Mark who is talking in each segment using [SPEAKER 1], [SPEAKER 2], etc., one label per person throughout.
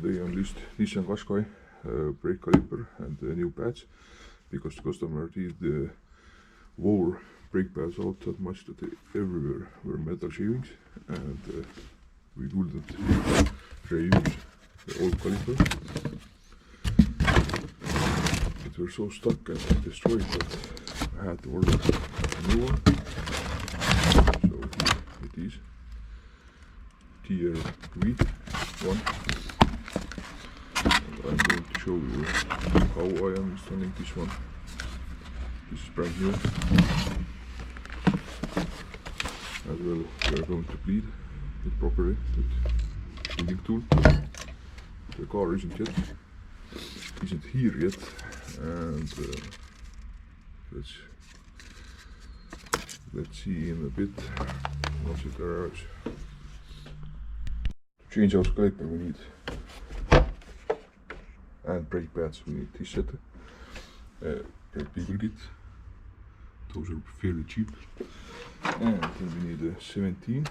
[SPEAKER 1] today I unleashed Nissan Qashqai brake caliper and a new pads, because the customer did wore brake pads out that much that they everywhere were metal shavings, and we couldn't reuse the old caliper. It were so stuck and destroyed that I had to order a new one. So it is tier V1. I'm going to show you how I am installing this one. This is brand new. As well, we are going to bleed it properly with bleeding tool. The car isn't here yet, and let's see in a bit once it arrives. To change out caliper we need, and brake pads we need this set, brake lever kit. Those are fairly cheap, and then we need a 17,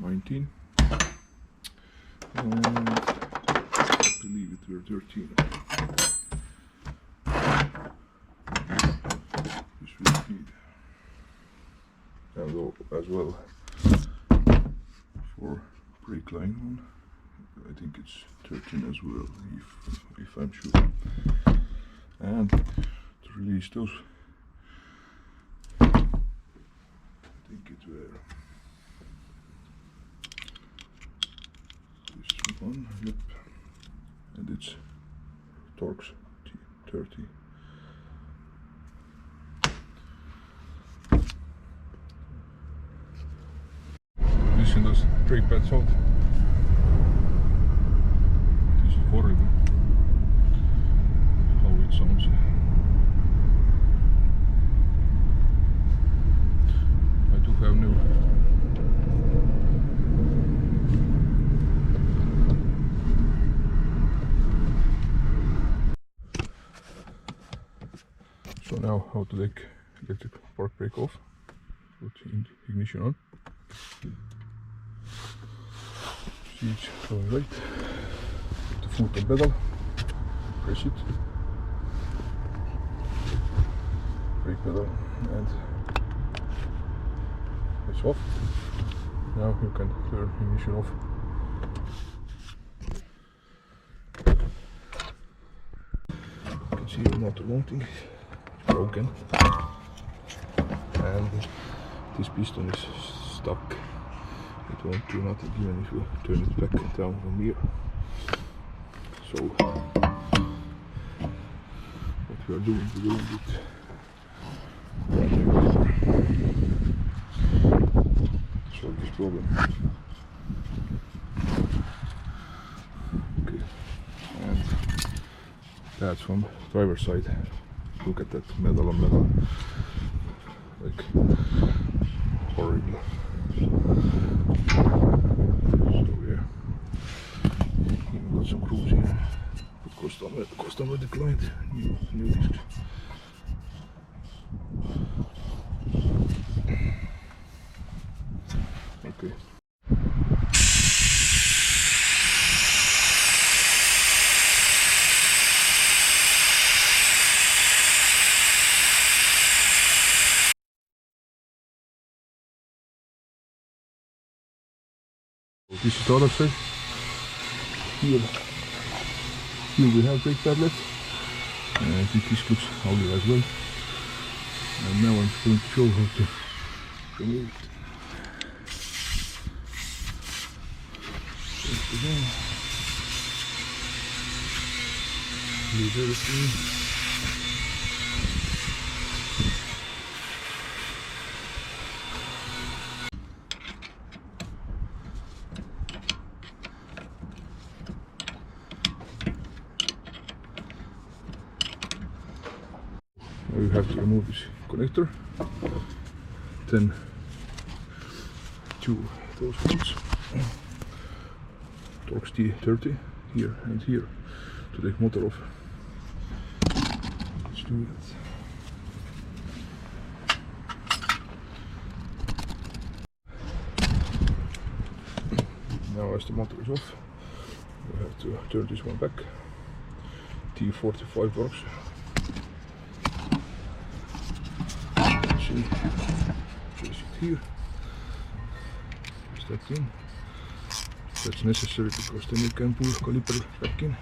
[SPEAKER 1] 19, and I believe it were 13. This will be, and as well for brake line one, I think it's 13 as well, if I'm sure. And to release those, I think it were this one, yep, and it's Torx T30. Listen those brake pads out. This is horrible. How it sounds. I do have new. So now how to take electric park brake off. Put ignition on. Switch going right. Put the foot on pedal. Press it. Brake pedal, and it's off. Now you can turn ignition off. You can see the motor mounting is broken, and this piston is stuck. It won't do nothing even if you turn it back down from here. So what we are doing, we're doing it brand new caliper to solve this problem. Okay, and that's from driver's side. Look at that metal on metal, like horrible. So yeah, even got some grooves here. But customer declined new discs. Okay. This is the other side. Here we have brake tablets. I think this looks ugly as well. And now I'm going to show how to remove it. Just again. Leave everything. Now you have to remove this connector, then those bolts, Torx T30 here and here to take motor off. Let's do that. Now as the motor is off, we have to turn this one back. T45 works. See, place it here. Place that in. That's necessary because then you can pull caliper back in.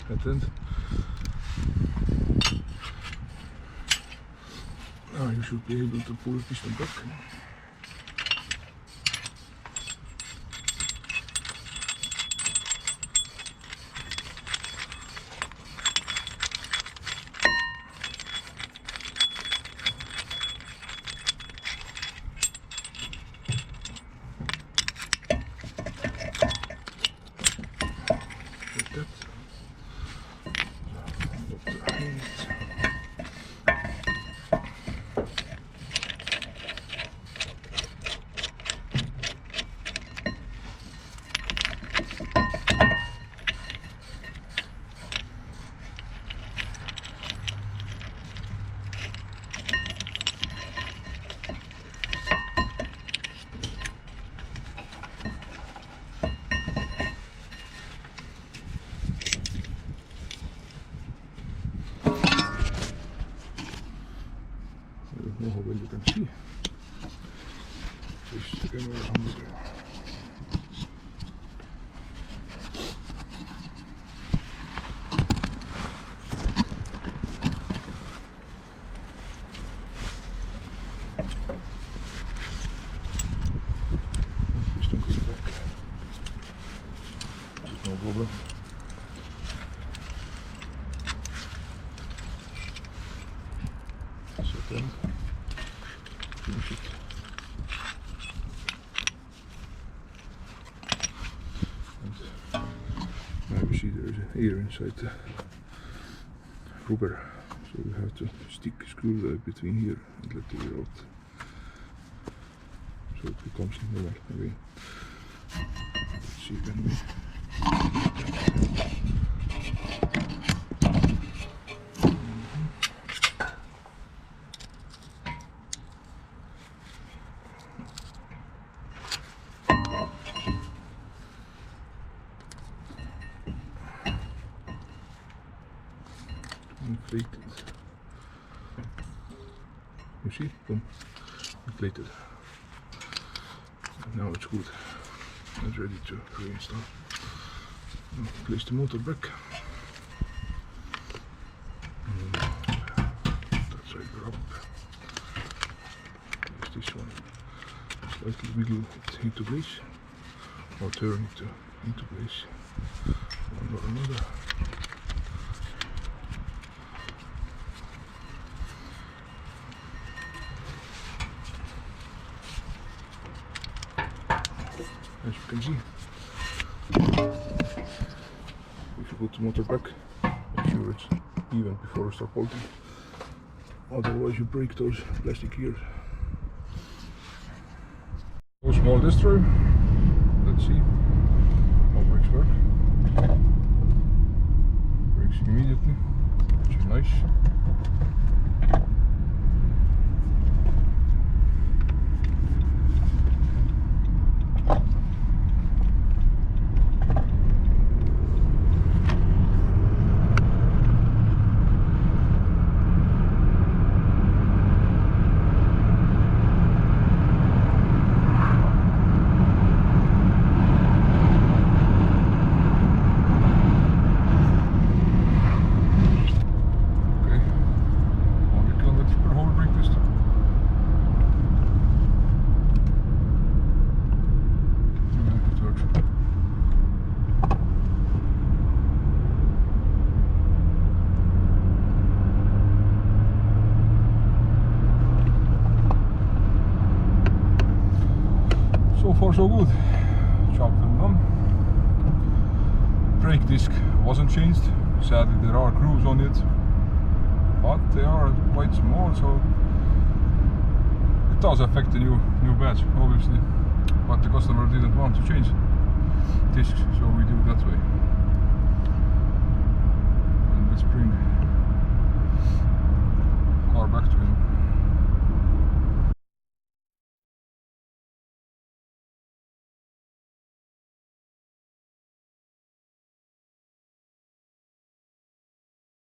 [SPEAKER 1] Head end. Now you should be able to pull the piston back. I don't know how well you can see. Place the camera on the ground. Piston goes back. No problem. So then finish it. And now you see there is an air inside the rubber, so you have to stick a screw between here and let the air out, so it becomes normal again. Let's see, can we? Inflated. You see? Boom. Inflated. And now it's good. It's ready to reinstall. Now place the motor back. That side up. Place this one. Slightly wiggle it into place. Or turn it into place. One or another. As you can see, if you put the motor back, make sure it's even before you start bolting, otherwise you break those plastic gears. So small destroyer, let's see how brakes work. Brakes immediately, which is nice. So far so good. Job well done. Brake disc wasn't changed. Sadly there are grooves on it, but they are quite small, so it does affect the new badge obviously, but the customer didn't want to change discs, so we do it that way.